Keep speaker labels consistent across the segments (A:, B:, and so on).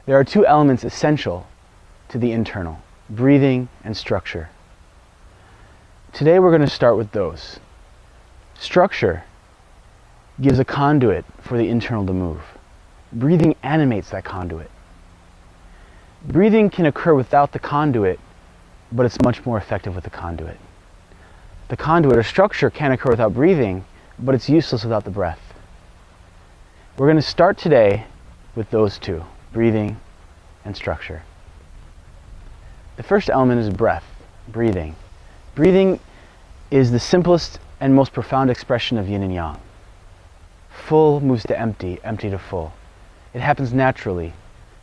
A: There are two elements essential to the internal: breathing and structure. Today we're going to start with those. Structure gives a conduit for the internal to move. Breathing animates that conduit. Breathing can occur without the conduit, but it's much more effective with the conduit. The conduit or structure can occur without breathing, but it's useless without the breath. We're going to start today with those two, breathing and structure. The first element is breath, breathing. Breathing is the simplest and most profound expression of yin and yang. Full moves to empty, empty to full. It happens naturally.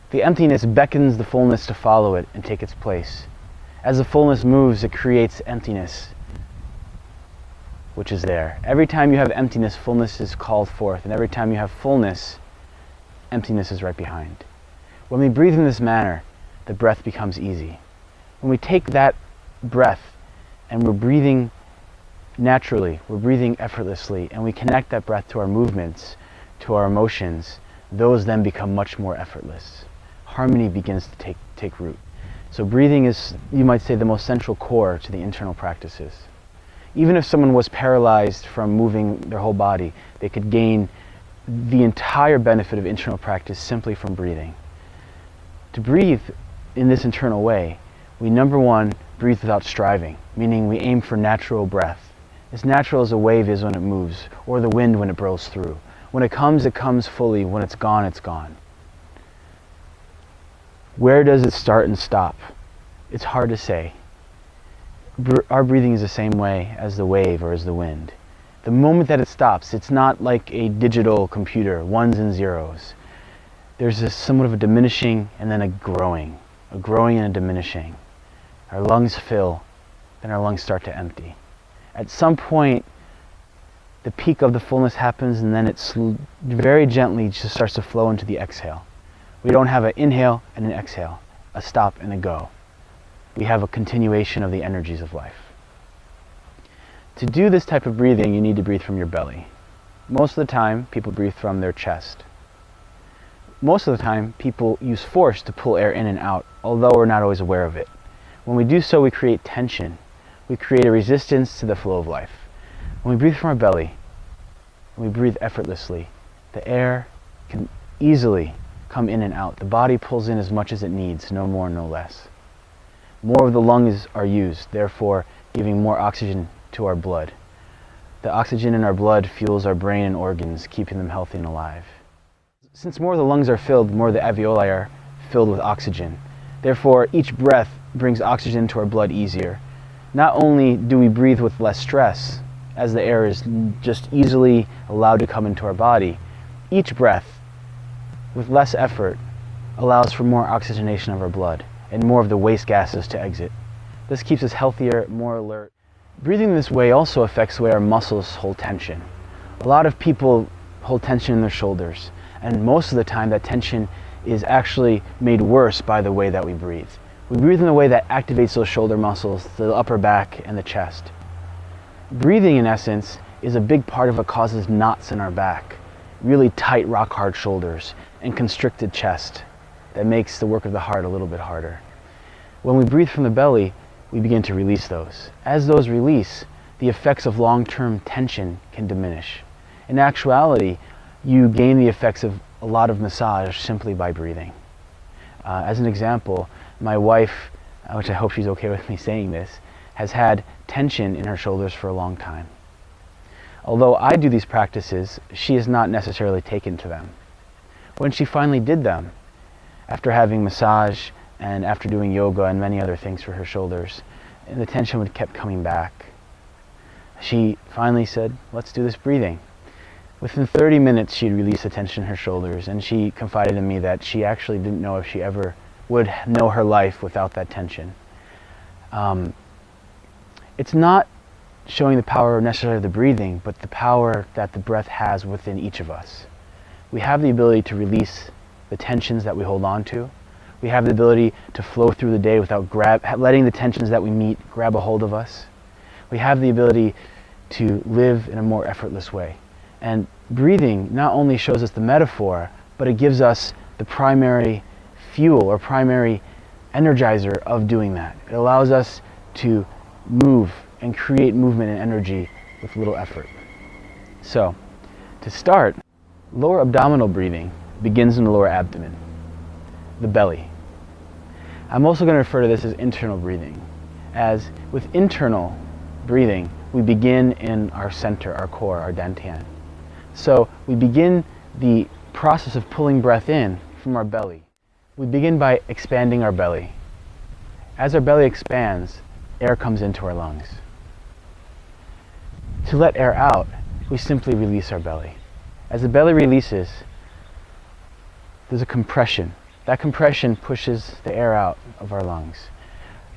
A: The emptiness beckons the fullness to follow it and take its place. As the fullness moves, it creates emptiness, which is there. Every time you have emptiness, fullness is called forth, and every time you have fullness, emptiness is right behind. When we breathe in this manner, the breath becomes easy. When we take that breath and we're breathing naturally, we're breathing effortlessly, and we connect that breath to our movements, to our emotions, those then become much more effortless. Harmony begins to take root. So breathing is, you might say, the most central core to the internal practices. Even if someone was paralyzed from moving their whole body, they could gain the entire benefit of internal practice simply from breathing. To breathe in this internal way, we, number one, breathe without striving, meaning we aim for natural breath. As natural as a wave is when it moves, or the wind when it blows through. When it comes fully. When it's gone, it's gone. Where does it start and stop? It's hard to say. Our breathing is the same way as the wave or as the wind. The moment that it stops, it's not like a digital computer, ones and zeros. There's somewhat of a diminishing and then a growing and a diminishing. Our lungs fill, then our lungs start to empty. At some point, the peak of the fullness happens, and then it very gently just starts to flow into the exhale. We don't have an inhale and an exhale, a stop and a go. We have a continuation of the energies of life. To do this type of breathing, you need to breathe from your belly. Most of the time, people breathe from their chest. Most of the time, people use force to pull air in and out, although we're not always aware of it. When we do so, we create tension. We create a resistance to the flow of life. When we breathe from our belly, when we breathe effortlessly, the air can easily come in and out. The body pulls in as much as it needs, no more, no less. More of the lungs are used, therefore giving more oxygen to our blood. The oxygen in our blood fuels our brain and organs, keeping them healthy and alive. Since more of the lungs are filled, more of the alveoli are filled with oxygen. Therefore, each breath brings oxygen to our blood easier. Not only do we breathe with less stress, as the air is just easily allowed to come into our body, each breath, with less effort, allows for more oxygenation of our blood and more of the waste gases to exit. This keeps us healthier, more alert. Breathing this way also affects the way our muscles hold tension. A lot of people hold tension in their shoulders, and most of the time that tension is actually made worse by the way that we breathe. We breathe in a way that activates those shoulder muscles, the upper back, and the chest. Breathing, in essence, is a big part of what causes knots in our back, really tight, rock-hard shoulders, and constricted chest that makes the work of the heart a little bit harder. When we breathe from the belly, we begin to release those. As those release, the effects of long-term tension can diminish. In actuality, you gain the effects of a lot of massage simply by breathing. As an example, my wife, which I hope she's okay with me saying this, has had tension in her shoulders for a long time. Although I do these practices, she has not necessarily taken to them. When she finally did them, after having massage and after doing yoga and many other things for her shoulders, the tension kept coming back. She finally said, let's do this breathing. Within 30 minutes, she'd released the tension in her shoulders, and she confided in me that she actually didn't know if she ever would know her life without that tension. It's not showing the power necessarily of the breathing, but the power that the breath has within each of us. We have the ability to release the tensions that we hold on to. We have the ability to flow through the day without letting the tensions that we meet grab a hold of us. We have the ability to live in a more effortless way. And breathing not only shows us the metaphor, but it gives us the primary fuel or primary energizer of doing that. It allows us to move and create movement and energy with little effort. So, to start, lower abdominal breathing begins in the lower abdomen, the belly. I'm also going to refer to this as internal breathing, as with internal breathing, we begin in our center, our core, our dantian. So we begin the process of pulling breath in from our belly. We begin by expanding our belly. As our belly expands, air comes into our lungs. To let air out, we simply release our belly. As the belly releases, there's a compression. That compression pushes the air out of our lungs.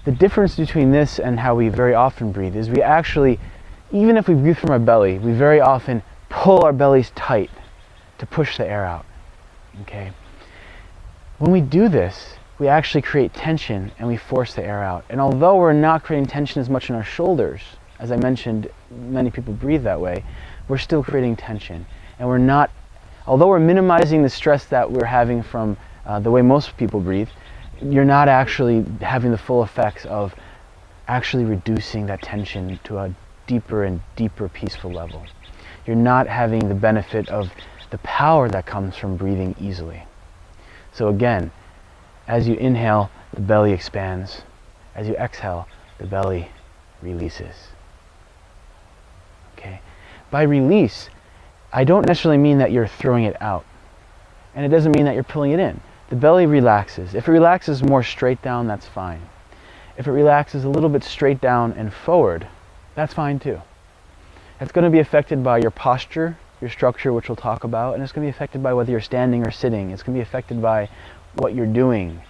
A: The difference between this and how we very often breathe is we actually, even if we breathe from our belly, we very often pull our bellies tight to push the air out. Okay? When we do this, we actually create tension and we force the air out. And although we're not creating tension as much in our shoulders, as I mentioned, many people breathe that way, we're still creating tension. And we're not, although we're minimizing the stress that we're having from the way most people breathe, you're not actually having the full effects of actually reducing that tension to a deeper and deeper peaceful level. You're not having the benefit of the power that comes from breathing easily. So again, as you inhale, the belly expands. As you exhale, the belly releases. Okay? By release, I don't necessarily mean that you're throwing it out. And it doesn't mean that you're pulling it in. The belly relaxes. If it relaxes more straight down, that's fine. If it relaxes a little bit straight down and forward, that's fine too. It's going to be affected by your posture, your structure, which we'll talk about, and it's going to be affected by whether you're standing or sitting. It's going to be affected by what you're doing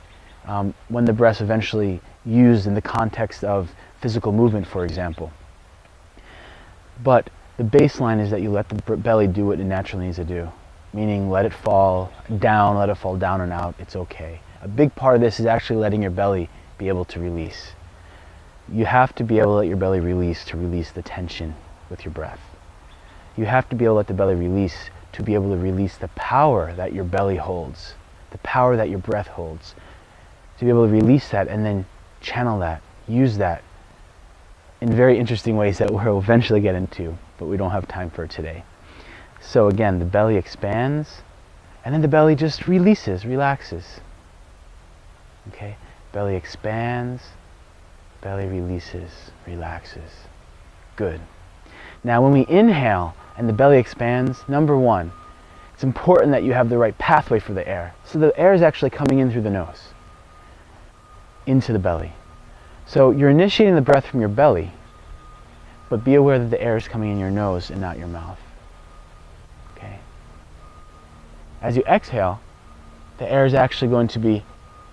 A: when the breath's eventually used in the context of physical movement, for example. But the baseline is that you let the belly do what it naturally needs to do. Meaning let it fall down and out, it's okay. A big part of this is actually letting your belly be able to release. You have to be able to let your belly release to release the tension with your breath. You have to be able to let the belly release to be able to release the power that your belly holds, the power that your breath holds. To be able to release that and then channel that, use that in very interesting ways that we'll eventually get into, but we don't have time for today. So again, the belly expands, and then the belly just releases, relaxes. Okay? Belly expands, belly releases, relaxes. Good. Now when we inhale and the belly expands, number one, it's important that you have the right pathway for the air. So the air is actually coming in through the nose, into the belly. So you're initiating the breath from your belly, but be aware that the air is coming in your nose and not your mouth. Okay. As you exhale, the air is actually going to be,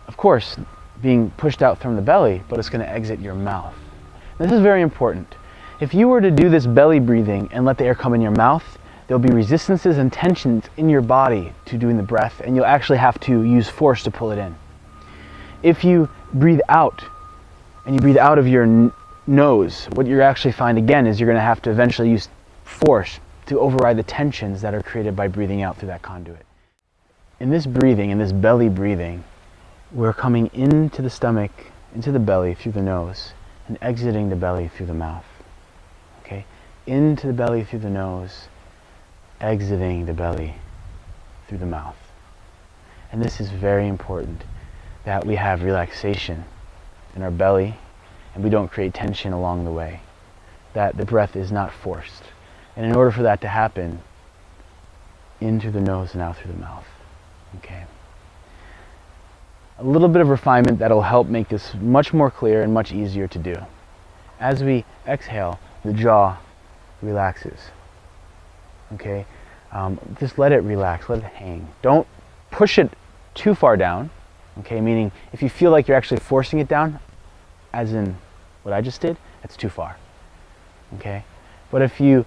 A: of course, being pushed out from the belly, but it's going to exit your mouth. This is very important. If you were to do this belly breathing and let the air come in your mouth, there'll be resistances and tensions in your body to doing the breath, and you'll actually have to use force to pull it in. If you breathe out, and you breathe out of your nose, what you're actually find again is you're going to have to eventually use force to override the tensions that are created by breathing out through that conduit. In this breathing, in this belly breathing, we're coming into the stomach, into the belly through the nose, and exiting the belly through the mouth. Okay? Into the belly through the nose, exiting the belly through the mouth. And this is very important, that we have relaxation in our belly and we don't create tension along the way, that the breath is not forced. And in order for that to happen, in through the nose and out through the mouth. Okay. A little bit of refinement that'll help make this much more clear and much easier to do. As we exhale, the jaw relaxes. Okay. Just let it relax, let it hang. Don't push it too far down. Okay, meaning if you feel like you're actually forcing it down, as in what I just did, that's too far. Okay? But if you